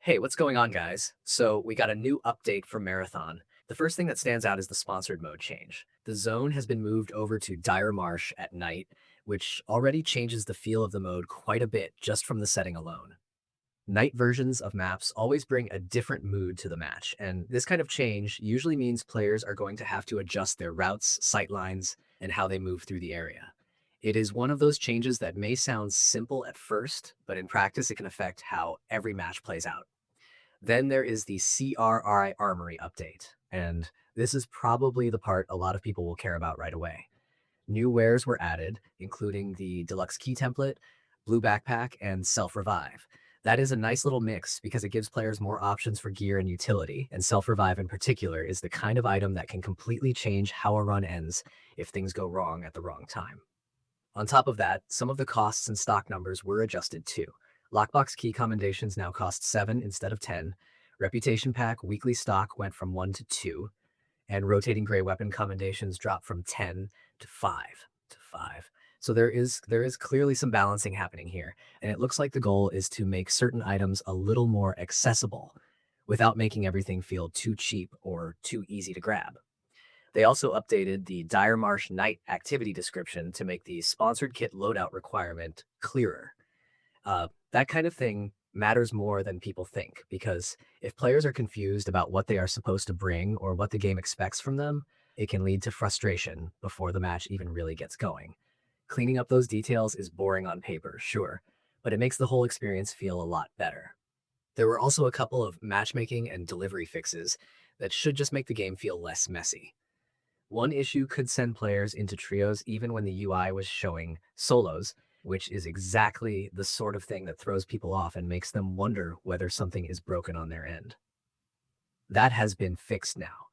Hey, what's going on, guys? So, we got a new update for Marathon. The first thing that stands out is the sponsored mode change. The zone has been moved over to Dire Marsh at night, which already changes the feel of the mode quite a bit just from the setting alone. Night versions of maps always bring a different mood to the match, and this kind of change usually means players are going to have to adjust their routes, sightlines, and how they move through the area. It is one of those changes that may sound simple at first, but in practice it can affect how every match plays out. Then there is the CRI Armory update, and this is probably the part a lot of people will care about right away. New wares were added, including the deluxe key template, blue backpack, and self-revive. That is a nice little mix because it gives players more options for gear and utility, and self-revive in particular is the kind of item that can completely change how a run ends if things go wrong at the wrong time. On top of that, some of the costs and stock numbers were adjusted too. Lockbox key commendations now cost 7 instead of 10. Reputation pack weekly stock went from 1 to 2, and rotating gray weapon commendations dropped from 10 to 5. So there is clearly some balancing happening here, and it looks like the goal is to make certain items a little more accessible without making everything feel too cheap or too easy to grab. They also updated the Dire Marsh Night activity description to make the sponsored kit loadout requirement clearer. That kind of thing matters more than people think because if players are confused about what they are supposed to bring or what the game expects from them, it can lead to frustration before the match even really gets going. Cleaning up those details is boring on paper, sure, but it makes the whole experience feel a lot better. There were also a couple of matchmaking and delivery fixes that should just make the game feel less messy. One issue could send players into trios even when the UI was showing solos, which is exactly the sort of thing that throws people off and makes them wonder whether something is broken on their end. That has been fixed now.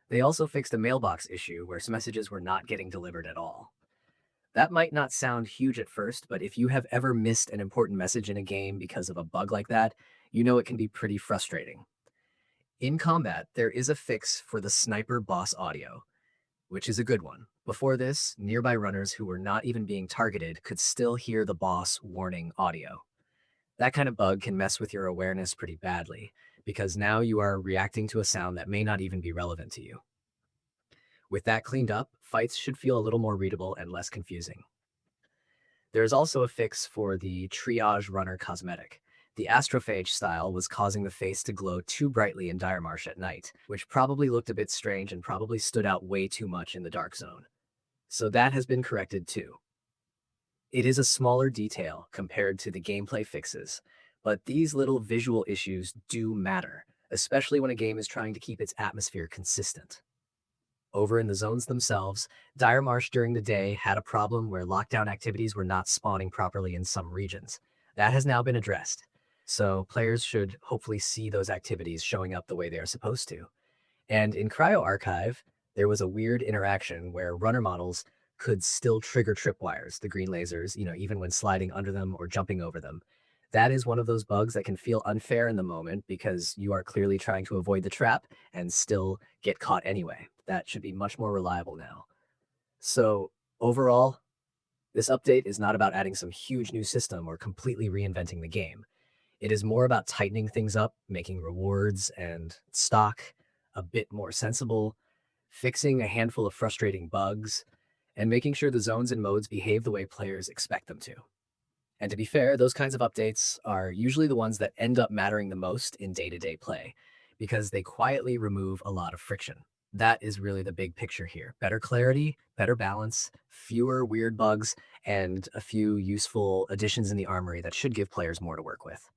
They also fixed a mailbox issue where some messages were not getting delivered at all. That might not sound huge at first, but if you have ever missed an important message in a game because of a bug like that, you know it can be pretty frustrating. In combat, there is a fix for the sniper boss audio, which is a good one. Before this, nearby runners who were not even being targeted could still hear the boss warning audio. That kind of bug can mess with your awareness pretty badly, because now you are reacting to a sound that may not even be relevant to you. With that cleaned up, fights should feel a little more readable and less confusing. There's also a fix for the triage runner cosmetic. The astrophage style was causing the face to glow too brightly in Dire Marsh at night, which probably looked a bit strange and probably stood out way too much in the dark zone. So that has been corrected too. It is a smaller detail compared to the gameplay fixes, but these little visual issues do matter, especially when a game is trying to keep its atmosphere consistent. Over in the zones themselves, Dire Marsh during the day had a problem where lockdown activities were not spawning properly in some regions. That has now been addressed, so players should hopefully see those activities showing up the way they are supposed to. And in Cryo Archive, there was a weird interaction where runner models could still trigger tripwires, the green lasers, even when sliding under them or jumping over them. That is one of those bugs that can feel unfair in the moment because you are clearly trying to avoid the trap and still get caught anyway. That should be much more reliable now. So, overall, this update is not about adding some huge new system or completely reinventing the game. It is more about tightening things up, making rewards and stock a bit more sensible, fixing a handful of frustrating bugs, and making sure the zones and modes behave the way players expect them to. And to be fair, those kinds of updates are usually the ones that end up mattering the most in day-to-day play, because they quietly remove a lot of friction. That is really the big picture here. Better clarity, better balance, fewer weird bugs, and a few useful additions in the armory that should give players more to work with.